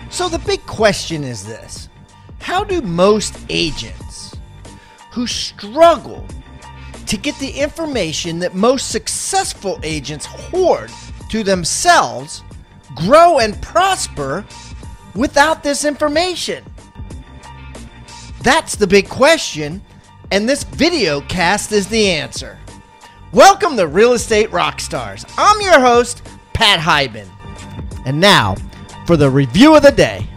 So the big question is this: how do most agents who struggle to get the information that most successful agents hoard to themselves grow and prosper without this information? That's the big question, and this video cast is the answer. Welcome to Real Estate Rockstars. I'm your host, Pat Hyben. And now, for the review of the day.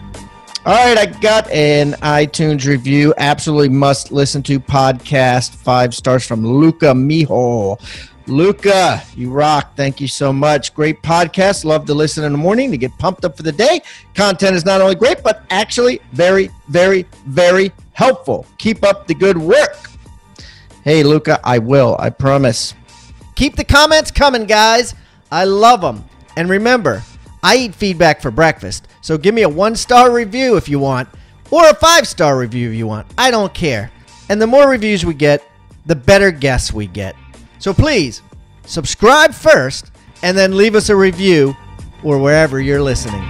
All right, I got an iTunes review. Absolutely must listen to podcast. 5 stars from Luca Mijo. Luca, you rock. Thank you so much. Great podcast. Love to listen in the morning to get pumped up for the day. Content is not only great, but actually very, very, very helpful. Keep up the good work. Hey, Luca, I will. I promise. Keep the comments coming, guys. I love them. And remember, I eat feedback for breakfast, so give me a 1-star review if you want, or a 5-star review if you want. I don't care. And the more reviews we get, the better guests we get. So please, subscribe first, and then leave us a review or wherever you're listening.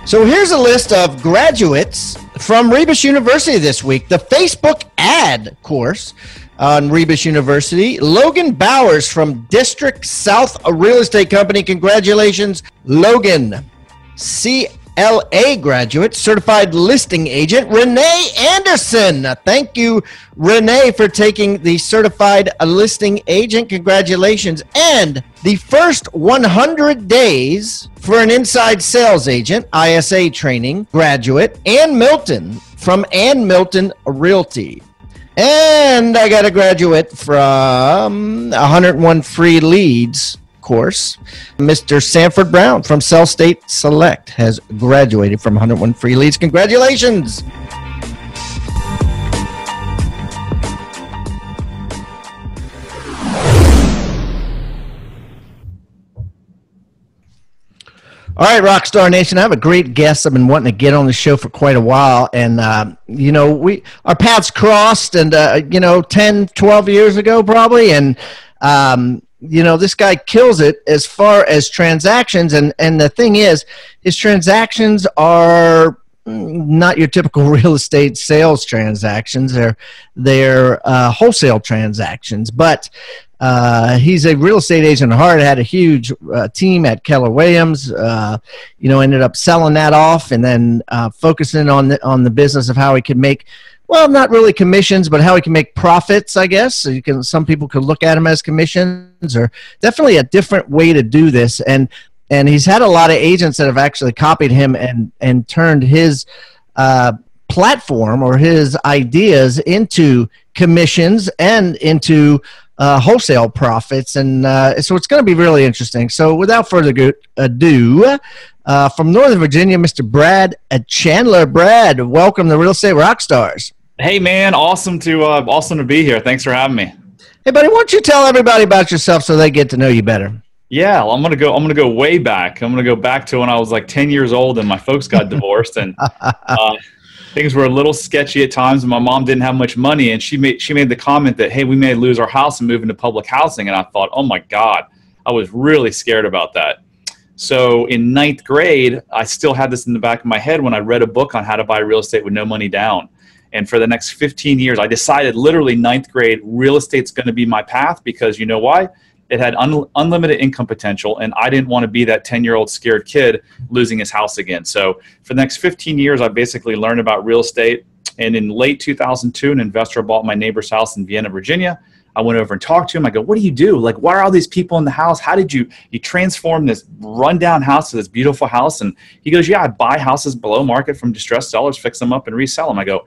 So here's a list of graduates from Rebus University this week. The Facebook ad course on Rebus University. Logan Bowers from District South Real Estate Company. Congratulations, Logan. CLA graduate, certified listing agent, Renee Anderson. Thank you, Renee, for taking the certified listing agent. Congratulations. And the first 100 days for an inside sales agent, ISA training graduate, Ann Milton from Ann Milton Realty. And I got a graduate from 101 Free Leads course. Mr. Sanford Brown from Cell State Select has graduated from 101 Free Leads. Congratulations. All right, Rockstar Nation, I have a great guest I've been wanting to get on the show for quite a while. And, our paths crossed and, 10, 12 years ago probably. And, this guy kills it as far as transactions. And the thing is, his transactions are not your typical real estate sales transactions. They're wholesale transactions. But he's a real estate agent at heart. Had a huge team at Keller Williams. Ended up selling that off and then focusing on the business of how he could make, well, not really commissions, but how he can make profits, I guess. So some people could look at him as commissions, or definitely a different way to do this. And he's had a lot of agents that have actually copied him and turned his platform or his ideas into commissions and into wholesale profits. And so it's going to be really interesting. So without further ado, from Northern Virginia, Mr. Brad Chandler. Brad, welcome to Real Estate Rockstars. Hey, man. Awesome to be here. Thanks for having me. Hey, buddy, why don't you tell everybody about yourself so they get to know you better? Yeah, well, I'm gonna go way back. I'm gonna go back to when I was like 10 years old and my folks got divorced, and things were a little sketchy at times. And my mom didn't have much money, and she made the comment that, hey, we may lose our house and move into public housing. And I thought, oh my God, I was really scared about that. So in 9th grade, I still had this in the back of my head when I read a book on how to buy real estate with no money down. And for the next 15 years, I decided literally 9th grade, real estate's going to be my path, because you know why? It had unlimited income potential, and I didn't want to be that 10-year-old scared kid losing his house again. So for the next 15 years, I basically learned about real estate. And in late 2002, an investor bought my neighbor's house in Vienna, Virginia. I went over and talked to him. I go, what do you do? Like, why are all these people in the house? How did you transform this rundown house to this beautiful house? And he goes, yeah, I buy houses below market from distressed sellers, fix them up, and resell them. I go,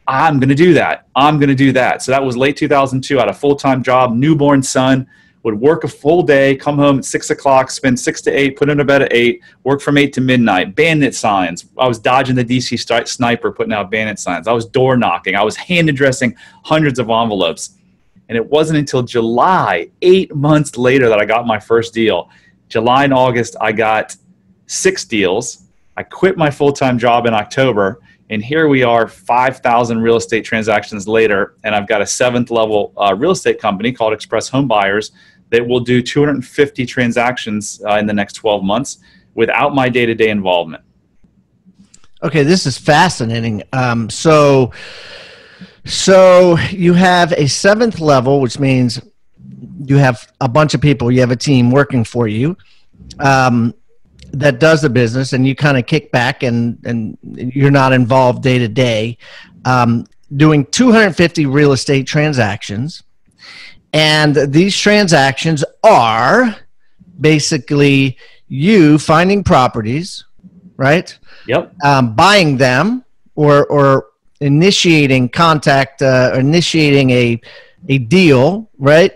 I'm going to do that. I'm going to do that. So that was late 2002. I had a full-time job, newborn son, would work a full day, come home at 6 o'clock, spend 6 to 8, put in a bed at 8, work from 8 to midnight, bandit signs. I was dodging the DC sniper, putting out bandit signs. I was door knocking. I was hand addressing hundreds of envelopes. And it wasn't until July, 8 months later, that I got my first deal. July and August, I got 6 deals. I quit my full-time job in October. And here we are 5,000 real estate transactions later, and I've got a 7th level real estate company called Express Homebuyers that will do 250 transactions in the next 12 months without my day-to-day involvement. Okay, this is fascinating. So you have a 7th level, which means you have a bunch of people, you have a team working for you that does the business, and you kind of kick back and you're not involved day to day, doing 250 real estate transactions. And these transactions are basically you finding properties, right? Yep. Buying them or initiating contact, initiating a deal, right?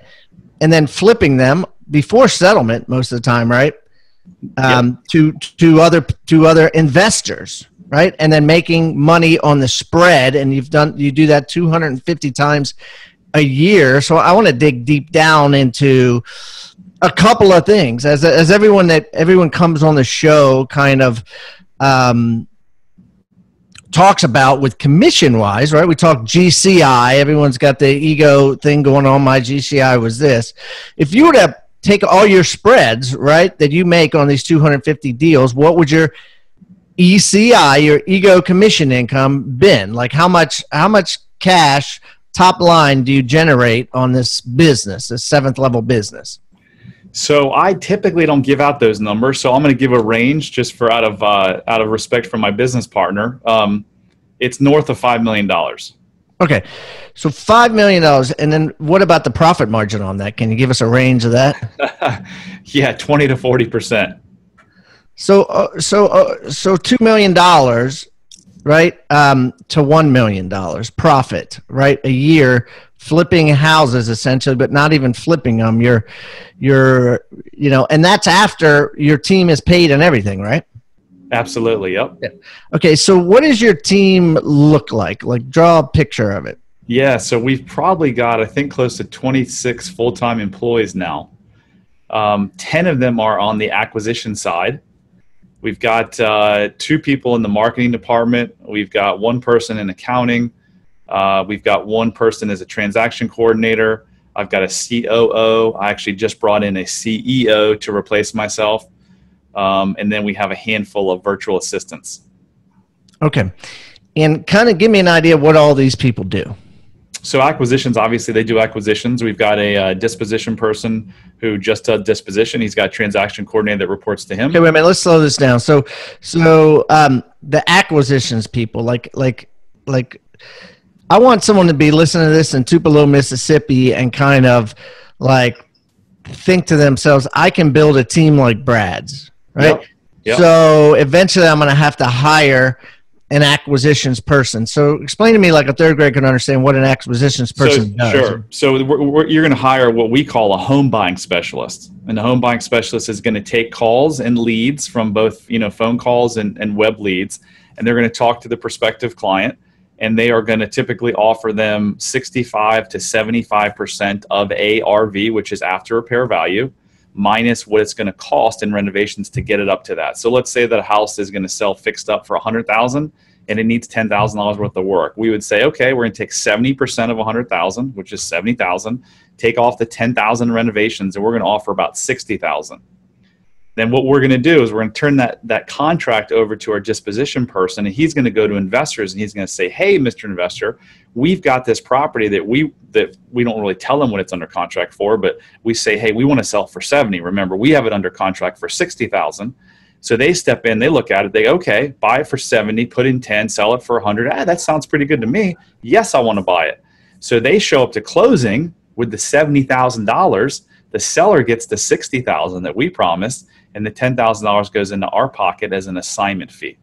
And then flipping them before settlement most of the time, right? To other investors, right? And then making money on the spread. And you do that 250 times a year. So I want to dig deep down into a couple of things as everyone comes on the show kind of talks about with commission wise, right? We talk GCI. Everyone's got the ego thing going on. My GCI was this. If you were to take all your spreads, right, that you make on these 250 deals, what would your ECI, your ego commission income, been? Like how much cash top line do you generate on this business, this 7th level business? So I typically don't give out those numbers. So I'm going to give a range just for out of respect for my business partner. It's north of $5 million. Okay. So $5 million. And then what about the profit margin on that? Can you give us a range of that? Yeah. 20 to 40%. So $2 million, right? To $1 million profit, right? A year, flipping houses essentially, but not even flipping them. You're, and that's after your team is paid and everything, right? Absolutely. Yep. Yeah. Okay. So what does your team look like? Like draw a picture of it. Yeah. So we've probably got, I think, close to 26 full-time employees now. 10 of them are on the acquisition side. We've got 2 people in the marketing department. We've got 1 person in accounting. We've got 1 person as a transaction coordinator. I've got a COO. I actually just brought in a CEO to replace myself. And then we have a handful of virtual assistants. Okay. And kind of give me an idea of what all these people do. So acquisitions, obviously they do acquisitions. We've got a disposition person who just does disposition. He's got a transaction coordinator that reports to him. Okay, wait a minute. Let's slow this down. So the acquisitions people, like I want someone to be listening to this in Tupelo, Mississippi, and kind of like think to themselves, I can build a team like Brad's, right? Yep. So eventually I'm going to have to hire an acquisitions person. So explain to me like a 3rd grade can understand what an acquisitions person does. Sure. So you're going to hire what we call a home buying specialist. And the home buying specialist is going to take calls and leads from both, phone calls and web leads. And they're going to talk to the prospective client. And they are going to typically offer them 65 to 75% of ARV, which is after repair value, minus what it's going to cost in renovations to get it up to that. So let's say that a house is going to sell fixed up for $100,000 and it needs $10,000 worth of work. We would say, okay, we're going to take 70% of $100,000, which is $70,000, take off the $10,000 renovations, and we're going to offer about $60,000. Then what we're going to do is we're going to turn that contract over to our disposition person, and he's going to go to investors and he's going to say, hey, Mr. Investor, we've got this property that we don't really tell them what it's under contract for, but we say, hey, we want to sell it for 70. Remember, we have it under contract for 60,000. So they step in, they look at it, they go, okay, buy it for 70, put in 10, sell it for 100. That sounds pretty good to me. Yes, I want to buy it. So they show up to closing with the $70,000. The seller gets the $60,000 that we promised, and the $10,000 goes into our pocket as an assignment fee.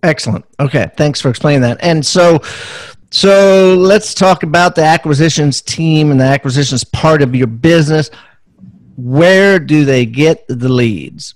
Excellent. Okay. Thanks for explaining that. And so let's talk about the acquisitions team and the acquisitions part of your business. Where do they get the leads?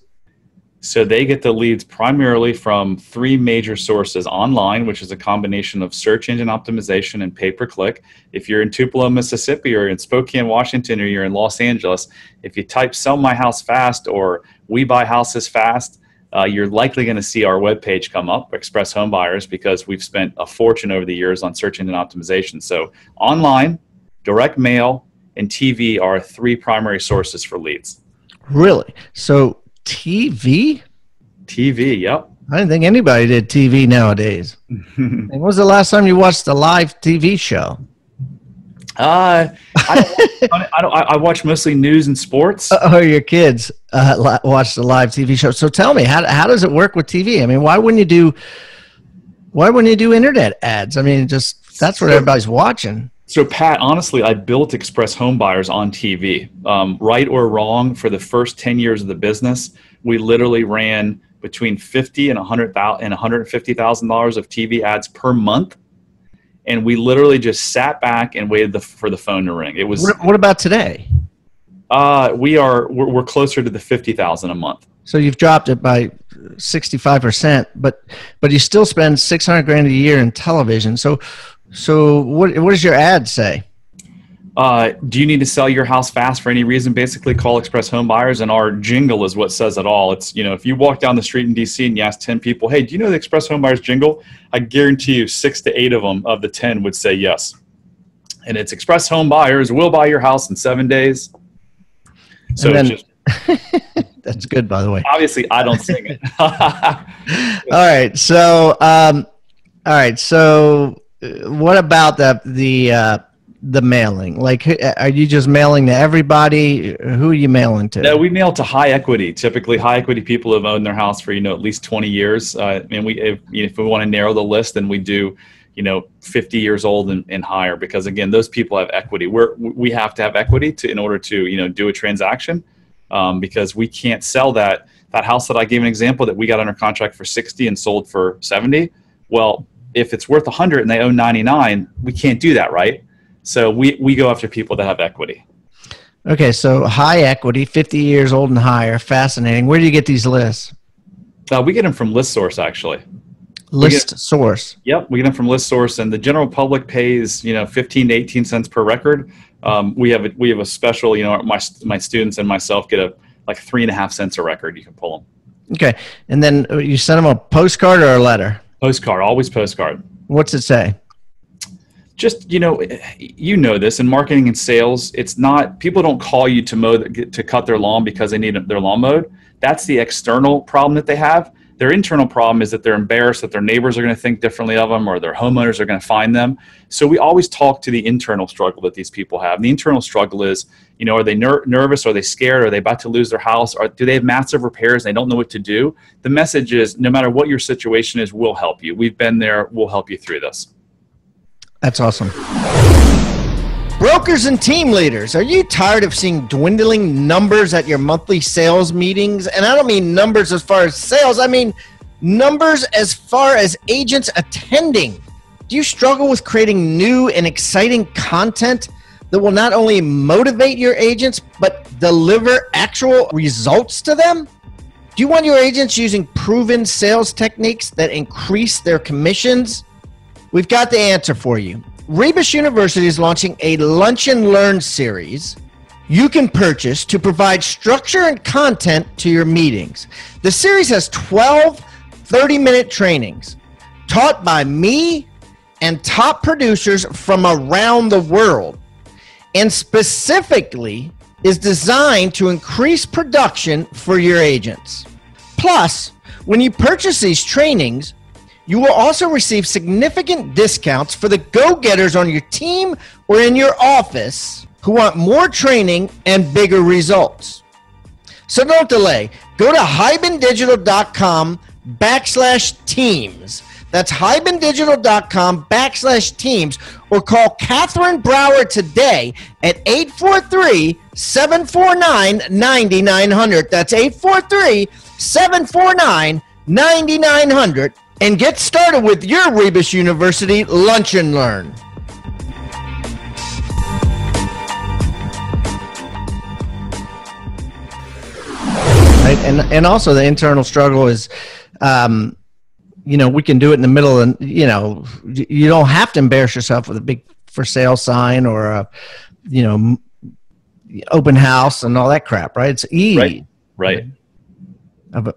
So they get the leads primarily from 3 major sources: online, which is a combination of search engine optimization and pay-per-click. If you're in Tupelo, Mississippi, or in Spokane, Washington, or you're in Los Angeles, if you type "sell my house fast" or "we buy houses fast," you're likely going to see our webpage come up, Express Homebuyers, because we've spent a fortune over the years on search engine optimization. So online, direct mail, and TV are our three primary sources for leads. Really? So TV? TV, yep. I didn't think anybody did TV nowadays. When was the last time you watched a live TV show? I watch mostly news and sports. Oh, your kids watch the live TV show. So tell me, how does it work with TV? I mean, why wouldn't you do internet ads? I mean, that's what everybody's watching. So Pat, honestly, I built Express Homebuyers on TV. Right or wrong, for the first 10 years of the business, we literally ran between $50,000 and $150,000 of TV ads per month. And we literally just sat back and waited for the phone to ring. It was. What about today? We're closer to the 50,000 a month. So you've dropped it by 65%, but you still spend $600,000 a year in television. So what does your ad say? Do you need to sell your house fast for any reason? Basically, call Express Homebuyers, and our jingle is what says it all. It's, if you walk down the street in DC and you ask 10 people, hey, do you know the Express Homebuyers jingle? I guarantee you 6 to 8 of them of the 10 would say yes. And it's Express Homebuyers will buy your house in 7 days. So it's just that's good, by the way. Obviously, I don't sing it. All right. So what about the mailing? Like, are you just mailing to everybody? Who are you mailing to? No, we mail to high equity. Typically, high equity people have owned their house for at least 20 years. And if we want to narrow the list, then we do 50 years old and higher, because again, those people have equity. We have to have equity in order to do a transaction, because we can't sell that house that I gave an example that we got under contract for 60 and sold for 70. Well, if it's worth 100 and they own 99, we can't do that, right? So we go after people that have equity. Okay, so high equity, 50 years old and higher. Fascinating. Where do you get these lists? We get them from ListSource, actually. ListSource. Yep, we get them from ListSource, and the general public pays 15 to 18 cents per record. We have a special. My students and myself get like 3.5 cents a record. You can pull them. Okay, and then you send them a postcard or a letter? Postcard, always postcard. What's it say? Just this in marketing and sales, it's not, people don't call you to cut their lawn because they need their lawn mowed. That's the external problem that they have. Their internal problem is that they're embarrassed that their neighbors are going to think differently of them, or their homeowners are going to find them. So we always talk to the internal struggle that these people have. And the internal struggle is, are they nervous? Are they scared? Are they about to lose their house? Or do they have massive repairs? They don't know what to do. The message is, no matter what your situation is, we'll help you. We've been there. We'll help you through this. That's awesome. Brokers and team leaders, are you tired of seeing dwindling numbers at your monthly sales meetings? And I don't mean numbers as far as sales. I mean numbers as far as agents attending. Do you struggle with creating new and exciting content that will not only motivate your agents, but deliver actual results to them? Do you want your agents using proven sales techniques that increase their commissions? We've got the answer for you. Rebus University is launching a Lunch and Learn series you can purchase to provide structure and content to your meetings. The series has 12 30-minute trainings taught by me and top producers from around the world, and specifically is designed to increase production for your agents. Plus, when you purchase these trainings, you will also receive significant discounts for the go-getters on your team or in your office who want more training and bigger results. So don't delay. Go to hibandigital.com/teams. That's hibandigital.com/teams, or call Catherine Brower today at 843-749-9900. That's 843-749-9900. And get started with your Rebus University Lunch and Learn. Right? And also the internal struggle is, we can do it in the middle, and you don't have to embarrass yourself with a big for sale sign or a, open house and all that crap, right? It's easy. Right.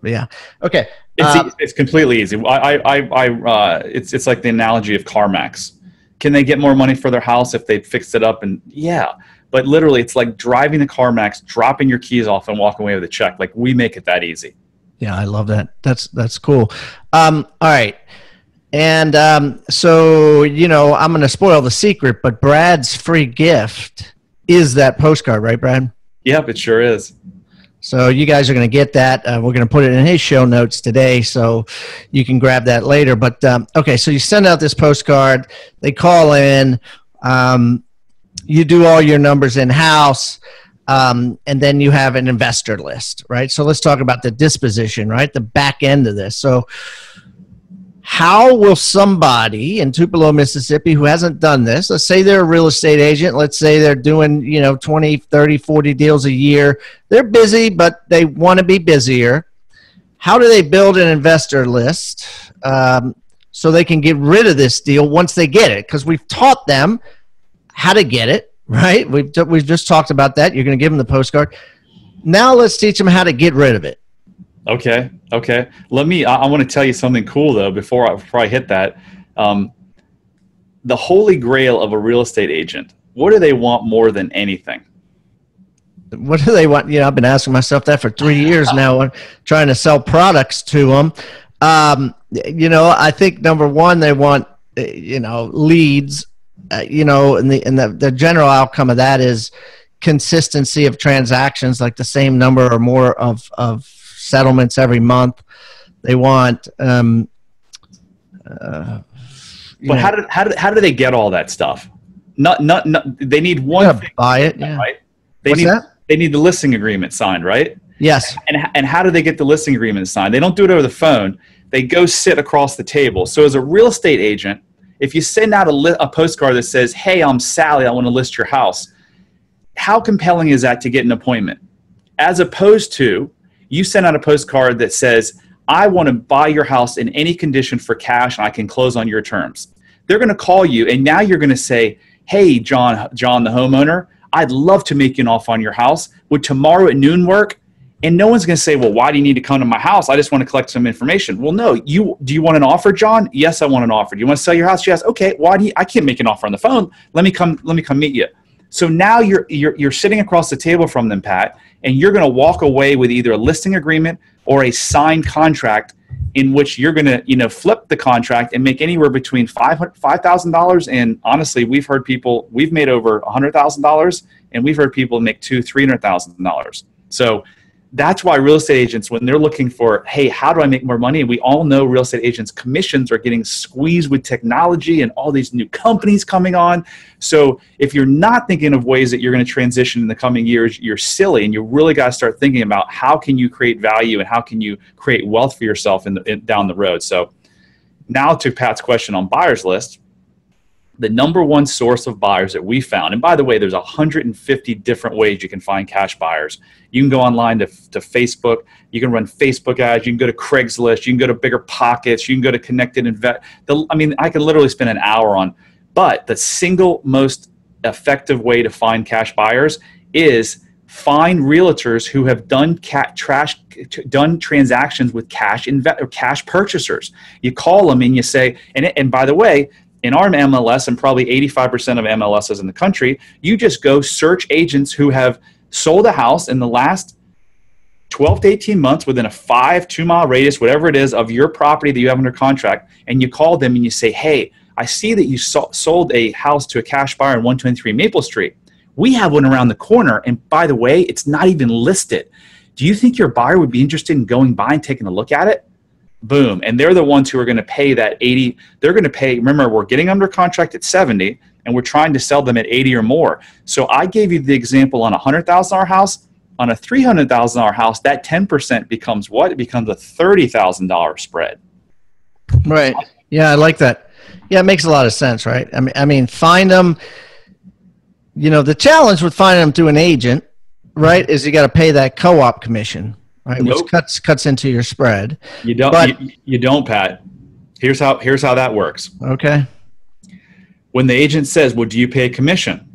Yeah. Okay. It's completely easy. It's like the analogy of CarMax. Can they get more money for their house if they fixed it up? And yeah, But literally, it's like driving the CarMax, dropping your keys off, and walking away with a check. Like, we make it that easy. Yeah, I love that. That's cool. All right. And so, I'm going to spoil the secret, but Brad's free gift is that postcard, right, Brad? Yep, it sure is. So you guys are going to get that. We're going to put it in his show notes today, so you can grab that later. But, okay, so you send out this postcard. They call in. You do all your numbers in-house. And then you have an investor list, right? So let's talk about the disposition, right? The back end of this. So how will somebody in Tupelo, Mississippi, who hasn't done this, let's say they're a real estate agent, let's say they're doing, 20, 30, 40 deals a year. They're busy, but they want to be busier. How do they build an investor list so they can get rid of this deal once they get it? Because we've taught them how to get it. Right? We've just talked about that. You're going to give them the postcard. Now let's teach them how to get rid of it. Okay. I want to tell you something cool though, before I hit that. The holy grail of a real estate agent. What do they want more than anything? What do they want? I've been asking myself that for 3 years now. I'm trying to sell products to them. I think number one, they want, leads. And the general outcome of that is consistency of transactions, like the same number or more of settlements every month. They want. But how do they get all that stuff? Not. They need one thing. Buy it, yeah. Right? They need the listing agreement signed, right? Yes. And how do they get the listing agreement signed? They don't do it over the phone. They go sit across the table. So as a real estate agent, if you send out a postcard that says, "Hey, I'm Sally, I want to list your house," how compelling is that to get an appointment? As opposed to, you send out a postcard that says, "I want to buy your house in any condition for cash, and I can close on your terms." They're going to call you, and now you're going to say, "Hey, John, the homeowner, I'd love to make you an offer on your house. Would tomorrow at noon work?" And no one's going to say, "Well, why do you need to come to my house? I just want to collect some information." Well, no. Do you want an offer, John? Yes, I want an offer. Do you want to sell your house? Yes. Okay. I can't make an offer on the phone. Let me come meet you. So now you're sitting across the table from them, Pat, and you're going to walk away with either a listing agreement or a signed contract in which you're going to, flip the contract and make anywhere between $5,000 and, honestly, we've made over $100,000, and we've heard people make $200,000-$300,000. So that's why real estate agents, when they're looking for, hey, how do I make more money? And we all know real estate agents' commissions are getting squeezed with technology and all these new companies coming on. So if you're not thinking of ways that you're going to transition in the coming years, you're silly, and you really got to start thinking about how can you create value and how can you create wealth for yourself down the road. So now to Pat's question on buyers list. The number one source of buyers that we found, and by the way, there's 150 different ways you can find cash buyers. You can go online to Facebook. You can run Facebook ads. You can go to Craigslist. You can go to Bigger Pockets. You can go to Connected Invest. I can literally spend an hour on, but the single most effective way to find cash buyers is find realtors who have done transactions with cash purchasers. You call them and you say, and by the way, in our MLS, and probably 85% of MLSs in the country, you just go search agents who have sold a house in the last 12 to 18 months within a 2-mile radius, whatever it is, of your property that you have under contract, and you call them and you say, "Hey, I see that you sold a house to a cash buyer in 123 Maple Street. We have one around the corner, and by the way, it's not even listed. Do you think your buyer would be interested in going by and taking a look at it?" Boom. And they're the ones who are going to pay that 80. They're going to pay. Remember, we're getting under contract at 70 and we're trying to sell them at 80 or more. So I gave you the example on a $100,000 house. On a $300,000 house, that 10% becomes what? It becomes a $30,000 spread. Right. Yeah, I like that. Yeah, it makes a lot of sense, right? I mean, find them. The challenge with finding them through an agent, right, is you got to pay that co-op commission. Right, nope. Which cuts into your spread. You don't. You don't, Pat. Here's how that works. Okay. When the agent says, "Well, do you pay a commission?"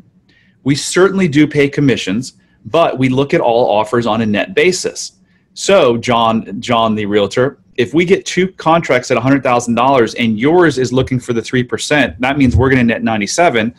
We certainly do pay commissions, but we look at all offers on a net basis. So, John, the realtor, if we get 2 contracts at $100,000 and yours is looking for the 3%, that means we're going to net 97.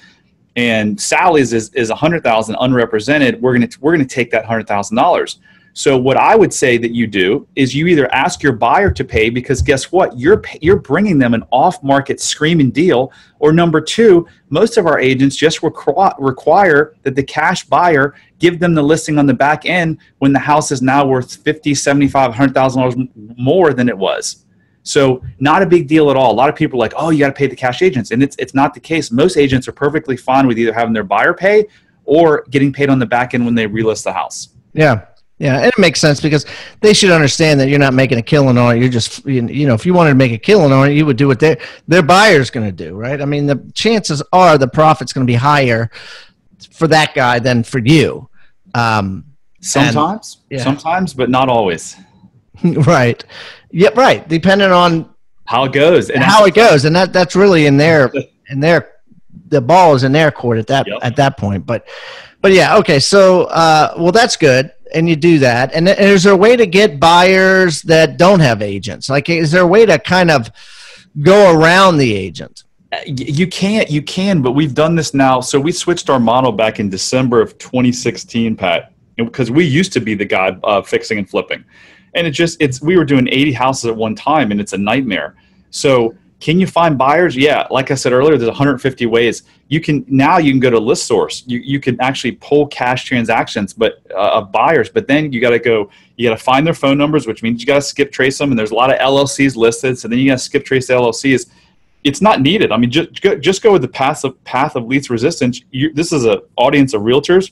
and Sally's is 100,000 unrepresented, we're gonna take that $100,000. So what I would say that you do is you either ask your buyer to pay, because guess what? You're bringing them an off-market screaming deal, or number two, most of our agents just require that the cash buyer give them the listing on the back end when the house is now worth $50,000, $75,000, $100,000 more than it was. So not a big deal at all. A lot of people are like, oh, you got to pay the cash agents. And it's not the case. Most agents are perfectly fine with either having their buyer pay or getting paid on the back end when they relist the house. Yeah. Yeah, and it makes sense because they should understand that you're not making a killing on it. You're just, if you wanted to make a killing on it, you would do what their buyer's going to do, right? I mean, the chances are the profit's going to be higher for that guy than for you. Sometimes, but not always. Right. Yeah, right. Depending on how it goes, and that's really the ball is in their court at that point. But yeah, okay. So, well, that's good. And you do that. And is there a way to get buyers that don't have agents? Like, is there a way to kind of go around the agent? You can, but we've done this now. So we switched our model back in December of 2016, Pat, because we used to be the guy fixing and flipping. And we were doing 80 houses at one time, and it's a nightmare. So can you find buyers? Yeah. Like I said earlier, there's 150 ways. You can go to ListSource. You can actually pull cash transactions, of buyers, but then you got to find their phone numbers, which means you got to skip trace them. And there's a lot of LLCs listed. So then you got to skip trace the LLCs. It's not needed. I mean, just go with the path of least resistance. This is an audience of realtors.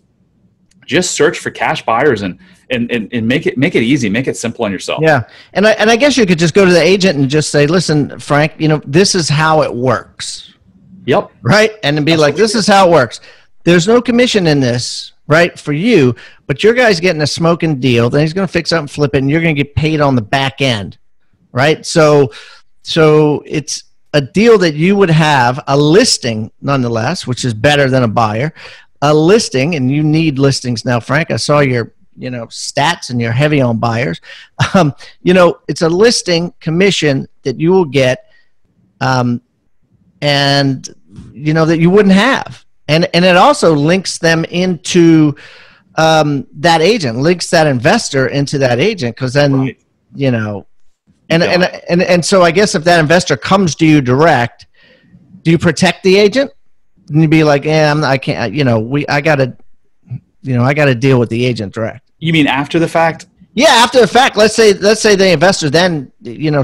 Just search for cash buyers and make it easy, make it simple on yourself. Yeah, and I guess you could just go to the agent and just say, listen, Frank, this is how it works. Yep. Right, and then be like, this is how it works. There's no commission in this, right, for you, but your guy's getting a smoking deal. Then he's going to fix up and flip it, and you're going to get paid on the back end, right? So it's a deal that you would have, a listing nonetheless, which is better than a buyer. A listing, and you need listings now, Frank. I saw your stats, and you're heavy on buyers. It's a listing commission that you will get, and that you wouldn't have, and it also links them into that agent, links that investor into that agent, because then right. And so I guess if that investor comes to you direct, do you protect the agent? And you'd be like, I can't, I got to deal with the agent direct. You mean after the fact? Yeah, after the fact. Let's say the investor then,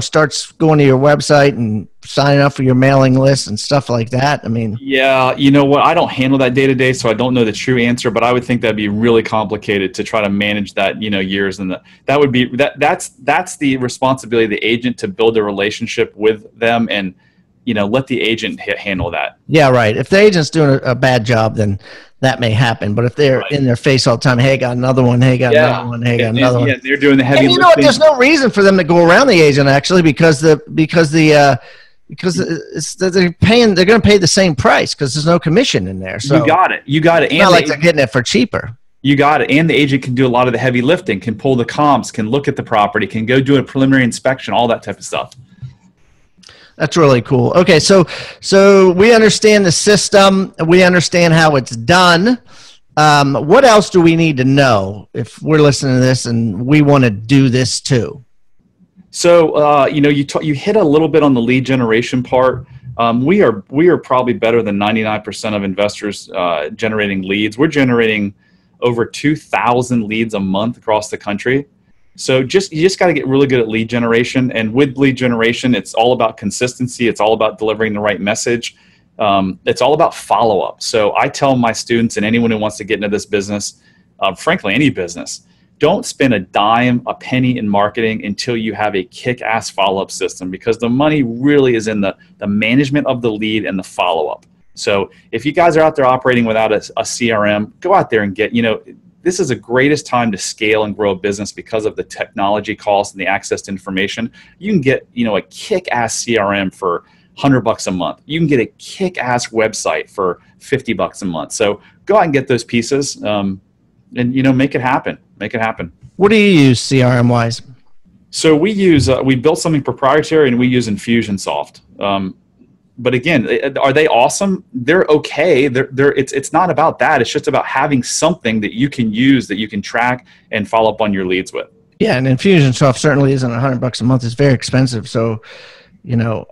starts going to your website and signing up for your mailing list and stuff like that. I mean, yeah, you know what? I don't handle that day to day, so I don't know the true answer, but I would think that'd be really complicated to try to manage that, years. And that would be, that's the responsibility of the agent to build a relationship with them and, let the agent handle that. Yeah, right. If the agent's doing a bad job, then that may happen. But if they're in their face all the time, hey, got another one, hey, got another one, hey, got another one. Yeah, they're doing the heavy lifting. What? There's no reason for them to go around the agent, actually, because they're going to pay the same price because there's no commission in there. So you got it. It's not like they're getting it for cheaper. You got it. And the agent can do a lot of the heavy lifting, can pull the comps, can look at the property, can go do a preliminary inspection, all that type of stuff. That's really cool. Okay, so we understand the system. We understand how it's done. What else do we need to know if we're listening to this and we want to do this too? So, you hit a little bit on the lead generation part. We are probably better than 99% of investors generating leads. We're generating over 2,000 leads a month across the country. So you just got to get really good at lead generation. And with lead generation, it's all about consistency. It's all about delivering the right message. It's all about follow-up. So I tell my students and anyone who wants to get into this business, frankly, any business, don't spend a dime, a penny in marketing until you have a kick-ass follow-up system, because the money really is in the management of the lead and the follow-up. So if you guys are out there operating without a CRM, go out there and get, this is the greatest time to scale and grow a business because of the technology costs and the access to information. You can get, a kick-ass CRM for $100 a month. You can get a kick-ass website for $50 a month. So go out and get those pieces, and make it happen. Make it happen. What do you use CRM-wise? So we use we built something proprietary, and we use Infusionsoft. But again, are they awesome? They're okay. It's not about that. It's just about having something that you can use, that you can track and follow up on your leads with. Yeah, and Infusionsoft certainly isn't $100 a month. It's very expensive. So, you know.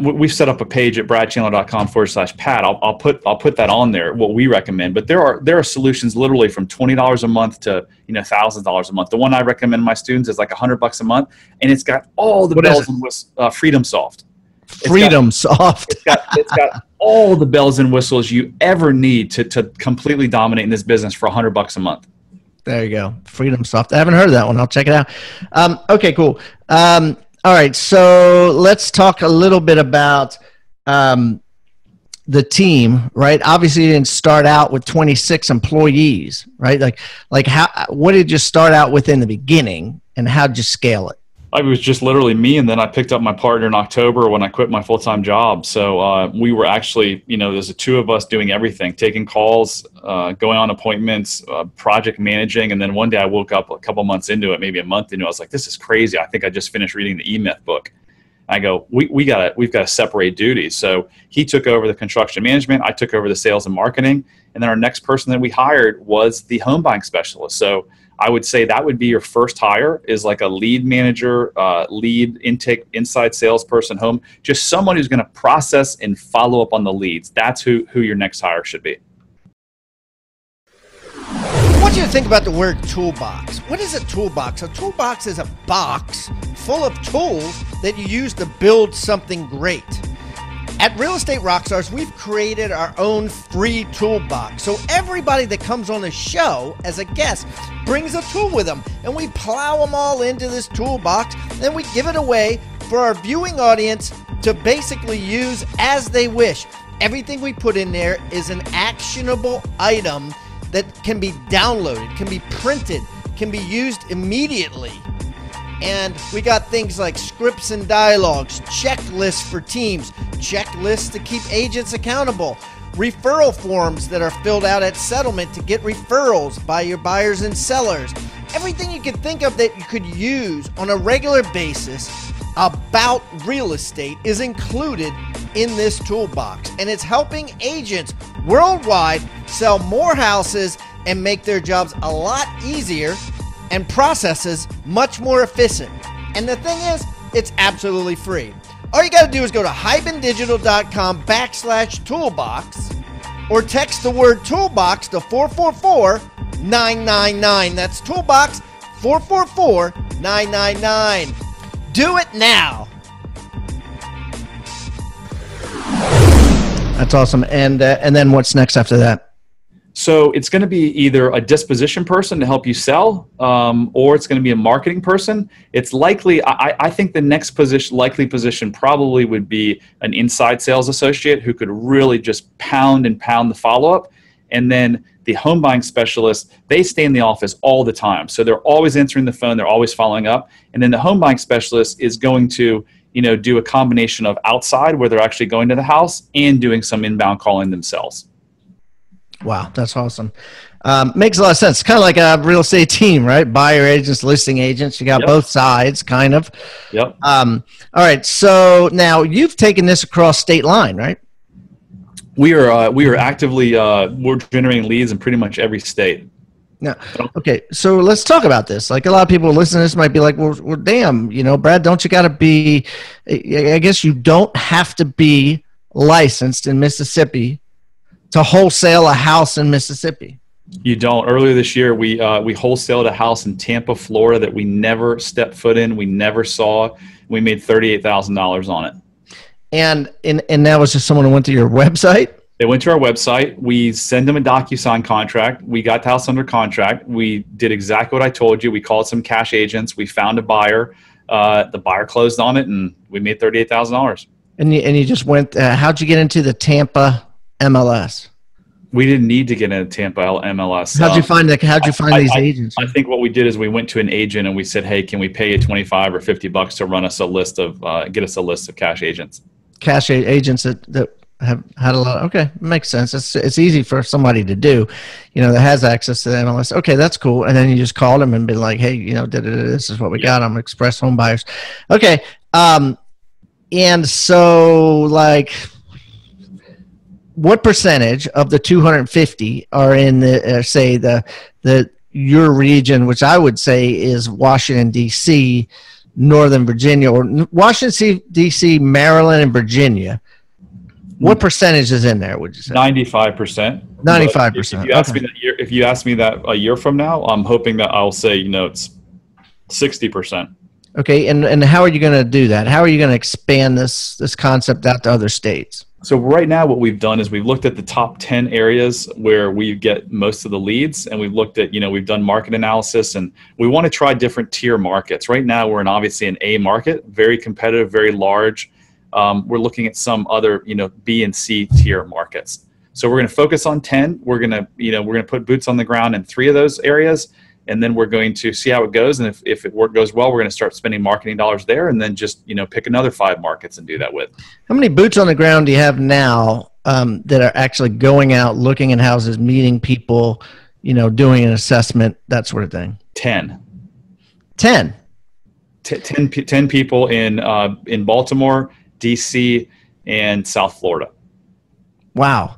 We've set up a page at bradchandler.com/Pat. I'll put that on there, what we recommend. But there are solutions literally from $20 a month to $1,000 a month. The one I recommend my students is like $100 a month, and it's got all the bells and whistles. FreedomSoft. FreedomSoft. It's got all the bells and whistles you ever need to completely dominate in this business for $100 a month. There you go. FreedomSoft. I haven't heard of that one. I'll check it out. Okay, cool. All right. So let's talk a little bit about the team, right? Obviously you didn't start out with 26 employees, right? What did you start out with in the beginning, and how'd you scale it? It was just literally me, and then I picked up my partner in October when I quit my full-time job. So we were actually, there's the two of us doing everything, taking calls, going on appointments, project managing. And then one day I woke up a couple months into it, maybe a month into it. I was like, this is crazy. I think I just finished reading the E-Myth book. I go, we've got to separate duties. So he took over the construction management. I took over the sales and marketing. And then our next person that we hired was the home buying specialist. So I would say that would be your first hire, is like a lead manager, lead intake, inside salesperson, just someone who's going to process and follow up on the leads. That's who your next hire should be. I want you to think about the word toolbox. What is a toolbox? A toolbox is a box full of tools that you use to build something great. At Real Estate Rockstars, we've created our own free toolbox. So everybody that comes on the show as a guest brings a tool with them, and we plow them all into this toolbox, and we give it away for our viewing audience to basically use as they wish. Everything we put in there is an actionable item that can be downloaded, can be printed, can be used immediately. And we got things like scripts and dialogues, checklists for teams, checklists to keep agents accountable, referral forms that are filled out at settlement to get referrals by your buyers and sellers. Everything you can think of that you could use on a regular basis about real estate is included in this toolbox. And it's helping agents worldwide sell more houses and make their jobs a lot easier and processes much more efficient. And the thing is, it's absolutely free. All you got to do is go to hybendigital.com/toolbox or text the word toolbox to 444-999. That's toolbox 444-999. Do it now. That's awesome. And then what's next after that? So it's going to be either a disposition person to help you sell, or it's going to be a marketing person. It's likely, I think the next likely position probably would be an inside sales associate who could really just pound the follow-up. And then the home buying specialist, they stay in the office all the time. So they're always answering the phone. They're always following up. And then the home buying specialist is going to, do a combination of outside where they're actually going to the house and doing some inbound calling themselves. Wow, that's awesome. Makes a lot of sense. Kind of like a real estate team, right? Buyer agents, listing agents. You got both sides, kind of. Yep. All right. So now you've taken this across state line, right? We are actively we're generating leads in pretty much every state. Yeah. Okay. So let's talk about this. Like a lot of people listening to this might be like, well damn, Brad, don't you got to be? I guess you don't have to be licensed in Mississippi to wholesale a house in Mississippi. You don't. Earlier this year, we wholesaled a house in Tampa, Florida that we never stepped foot in. We never saw. We made $38,000 on it. And that was just someone who went to your website? They went to our website. We sent them a DocuSign contract. We got the house under contract. We did exactly what I told you. We called some cash agents. We found a buyer. The buyer closed on it, and we made $38,000. And you just went. How'd you get into the Tampa MLS? We didn't need to get into Tampa MLS. How'd you find these agents? I think what we did is we went to an agent and we said, "Hey, can we pay you $25 or $50 to run us a list of get us a list of cash agents?" Cash agents that have had a lot. Okay, makes sense. It's easy for somebody to do, that has access to the MLS. Okay, that's cool. And then you just call them and be like, "Hey, this is what we got. I'm Express Home Buyers." Okay. And so, like, what percentage of the 250 are in the say the your region, which I would say is Washington D.C., Northern Virginia, or Washington D.C., Maryland, and Virginia? What percentage is in there? Would you say 95%? 95%. If you ask me that a year from now, I'm hoping that I'll say it's 60%. Okay, and how are you going to do that? How are you going to expand this concept out to other states? So right now what we've done is we've looked at the top 10 areas where we get most of the leads, and we've looked at, we've done market analysis, and we want to try different tier markets. Right now we're in obviously an A market, very competitive, very large. We're looking at some other, B and C tier markets. So we're going to focus on 10. We're going to put boots on the ground in 3 of those areas. And then we're going to see how it goes. And if it goes well, we're going to start spending marketing dollars there, and then just, pick another 5 markets and do that with. How many boots on the ground do you have now that are actually going out, looking at houses, meeting people, doing an assessment, that sort of thing? 10. 10? 10 people in Baltimore, DC, and South Florida. Wow.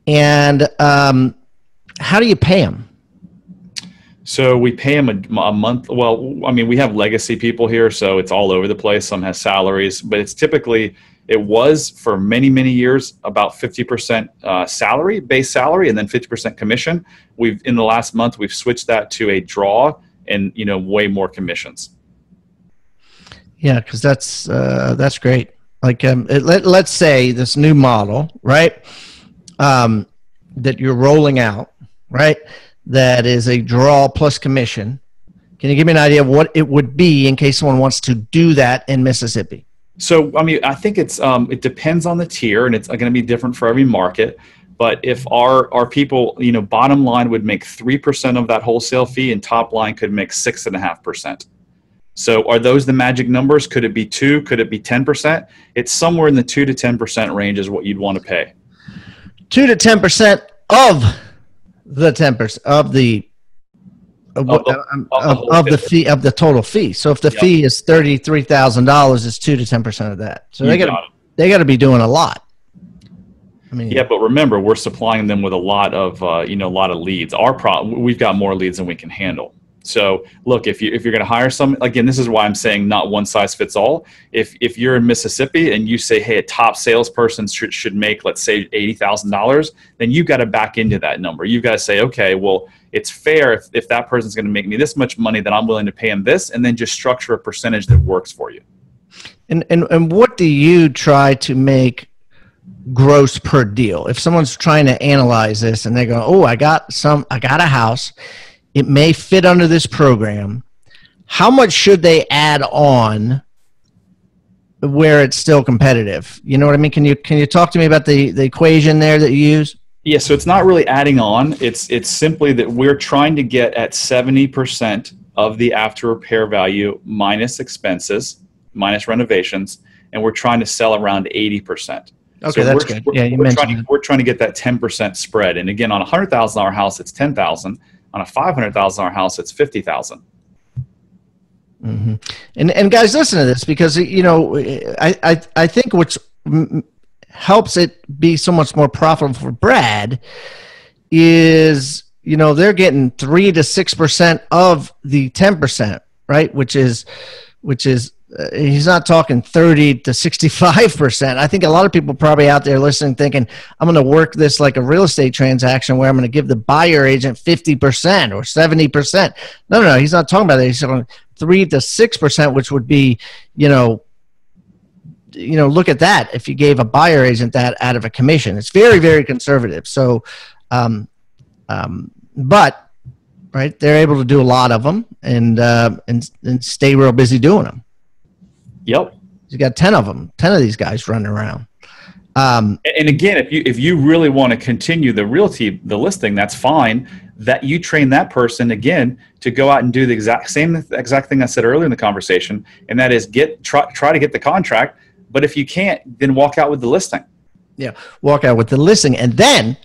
And how do you pay them? So we pay them a month. Well, I mean, we have legacy people here, so it's all over the place. Some has salaries, but it's typically, it was for many, many years about 50% salary, base salary, and then 50% commission. In the last month, we've switched that to a draw and, way more commissions. Yeah, because that's great. Like, let's say this new model, right, that you're rolling out, right, that is a draw plus commission. Can you give me an idea of what it would be in case someone wants to do that in Mississippi? So, I mean, I think it depends on the tier, and it's going to be different for every market. But if our people, bottom line would make 3% of that wholesale fee, and top line could make 6.5%. So are those the magic numbers? Could it be 2? Could it be 10%? It's somewhere in the 2 to 10% range is what you'd want to pay. 2 to 10% of the 10% of the fee, of the total fee. So if the fee is $33,000, it's 2 to 10% of that. So they got to be doing a lot. I mean, yeah, but remember, we're supplying them with a lot of leads. We've got more leads than we can handle. So look, if you're going to hire someone, again, this is why I'm saying not one size fits all. If you're in Mississippi and you say, hey, a top salesperson should make, let's say, $80,000, then you've got to back into that number. You've got to say, okay, well, it's fair if that person's going to make me this much money, then I'm willing to pay him this, and then just structure a percentage that works for you. And what do you try to make gross per deal? If someone's trying to analyze this and they go, oh, I got a house, it may fit under this program, how much should they add on where it's still competitive? You know what I mean? Can you talk to me about the equation there that you use? Yeah, so it's not really adding on. It's simply that we're trying to get at 70% of the after repair value minus expenses, minus renovations, and we're trying to sell around 80%. Okay, so that's good. Yeah, you mentioned we're trying to get that 10% spread. And again, on a $100,000 house, it's $10,000. On a $500,000 house, it's $50,000. Mm-hmm. And guys, listen to this, because I think what's helps it be so much more profitable for Brad is they're getting 3 to 6% of the 10%, right? Which is he's not talking 30 to 65%. I think a lot of people probably out there listening thinking, I'm going to work this like a real estate transaction where I'm going to give the buyer agent 50% or 70%. No, he's not talking about that. He's talking 3 to 6%, which would be, look at that. If you gave a buyer agent that out of a commission, it's very, very conservative. So, but right, they're able to do a lot of them and stay real busy doing them. Yep. You got 10 of these guys running around. And again, if you really want to continue the listing, that's fine. That you train that person again to go out and do the exact thing I said earlier in the conversation, and that is try to get the contract. But if you can't, then walk out with the listing. Yeah, walk out with the listing, and then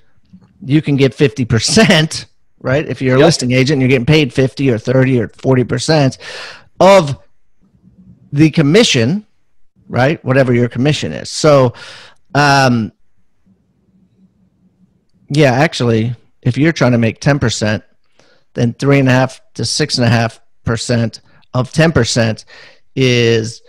you can get 50%. Right? If you're a listing agent, you're getting paid 50 or 30 or 40% of the commission, right? Whatever your commission is. So, yeah, actually, if you're trying to make 10%, then 3.5 to 6.5% of 10% is,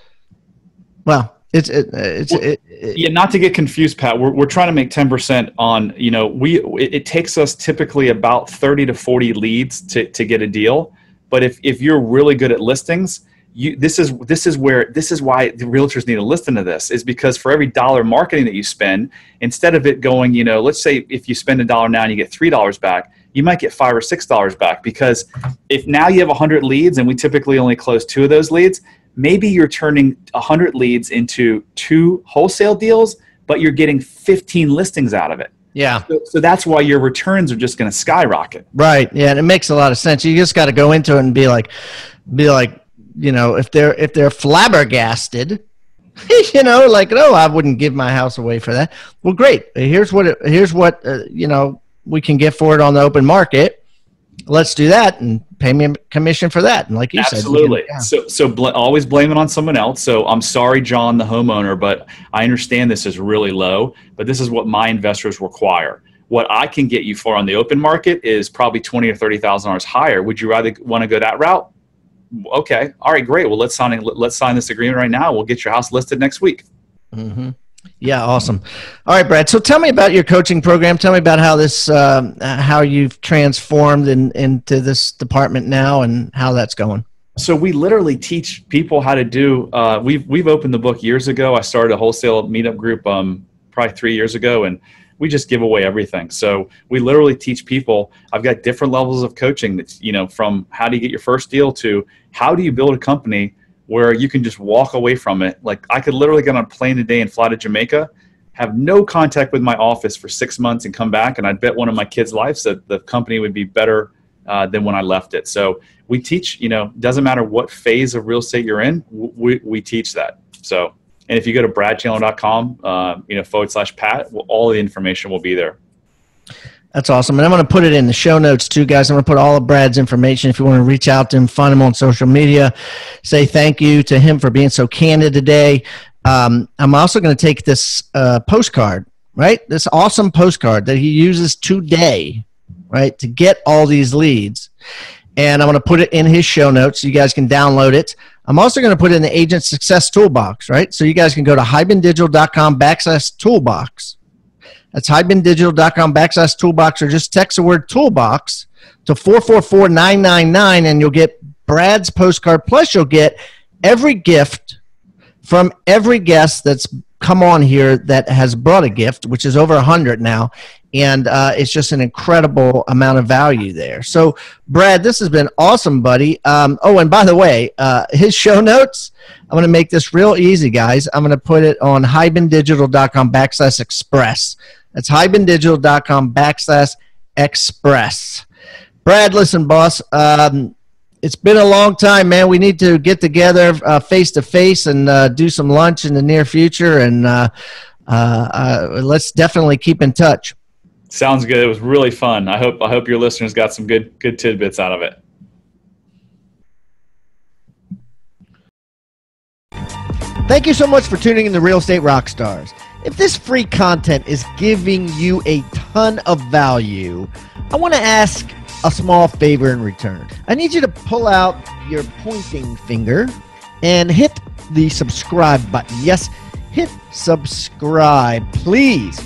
well, yeah, not to get confused, Pat. We're trying to make 10% on, it takes us typically about 30 to 40 leads to get a deal. But if you're really good at listings, this is why the realtors need to listen to this, is because for every dollar marketing that you spend, instead of it going, let's say if you spend $1 now and you get $3 back, you might get $5 or $6 back, because if now you have 100 leads and we typically only close 2 of those leads, maybe you're turning 100 leads into 2 wholesale deals, but you're getting 15 listings out of it. Yeah. So that's why your returns are just going to skyrocket. Right. Yeah. And it makes a lot of sense. You just got to go into it and be like, if they're flabbergasted, like, no, I wouldn't give my house away for that. Well, great. Here's what we can get for it on the open market. Let's do that and pay me a commission for that. And like you Absolutely. said, So always blame it on someone else. So I'm sorry, John, the homeowner, but I understand this is really low, but this is what my investors require. What I can get you for on the open market is probably $20,000 or $30,000 higher. Would you rather want to go that route? Okay. All right, great. Well, let's sign this agreement right now. We'll get your house listed next week. Mm-hmm. Yeah. Awesome. All right, Brad. So tell me about your coaching program. Tell me about how this, how you've transformed into this department now and how that's going. So we literally teach people how to do, we've opened the book years ago. I started a wholesale meetup group, probably 3 years ago, and we just give away everything. So we literally teach people. I've got different levels of coaching that's, from how do you get your first deal to how do you build a company where you can just walk away from it. Like, I could literally get on a plane today and fly to Jamaica, have no contact with my office for 6 months and come back, and I'd bet one of my kids' lives that the company would be better than when I left it. So we teach, doesn't matter what phase of real estate you're in, we teach that. So, and if you go to bradchandler.com, /Pat, all the information will be there. That's awesome. And I'm going to put it in the show notes too, guys. I'm going to put all of Brad's information. If you want to reach out to him, find him on social media, say thank you to him for being so candid today. I'm also going to take this postcard, right? This awesome postcard that he uses today, right, to get all these leads. And I'm going to put it in his show notes so you guys can download it. I'm also going to put it in the Agent Success Toolbox, right? So you guys can go to hibandigital.com/toolbox. That's hibandigital.com/toolbox, or just text the word toolbox to 444-999, and you'll get Brad's postcard. Plus, you'll get every gift from every guest that's come on here that has brought a gift, which is over 100 now. And it's just an incredible amount of value there. So, Brad, this has been awesome, buddy. Oh, and by the way, his show notes, I'm going to make this real easy, guys. I'm going to put it on hibandigital.com/express. That's hibandigital.com/express. Brad, listen, boss, it's been a long time, man. We need to get together face-to-face and do some lunch in the near future, and let's definitely keep in touch. Sounds good. It was really fun. I hope your listeners got some good tidbits out of it. Thank you so much for tuning in to Real Estate Rockstars. If this free content is giving you a ton of value, I want to ask a small favor in return. I need you to pull out your pointing finger and hit the subscribe button. Yes, hit subscribe, please.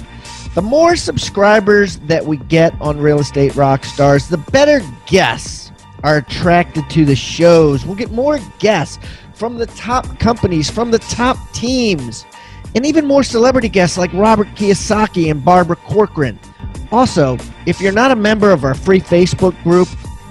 The more subscribers that we get on Real Estate Rockstars, the better guests are attracted to the shows. We'll get more guests from the top companies, from the top teams, and even more celebrity guests like Robert Kiyosaki and Barbara Corcoran. Also, if you're not a member of our free Facebook group,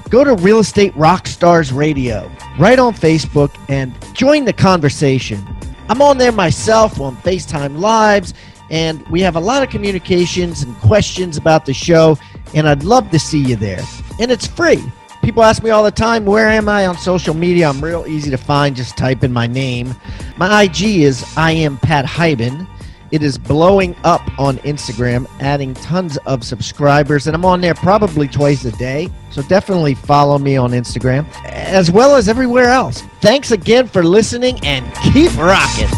go to Real Estate Rockstars Radio right on Facebook and join the conversation. I'm on there myself on FaceTime Lives, and we have a lot of communications and questions about the show, and I'd love to see you there. And it's free. People ask me all the time, where am I on social media? I'm real easy to find. Just type in my name. My IG is I am Pat Hyben. It is blowing up on Instagram, adding tons of subscribers, and I'm on there probably twice a day. So definitely follow me on Instagram, as well as everywhere else. Thanks again for listening, and keep rocking.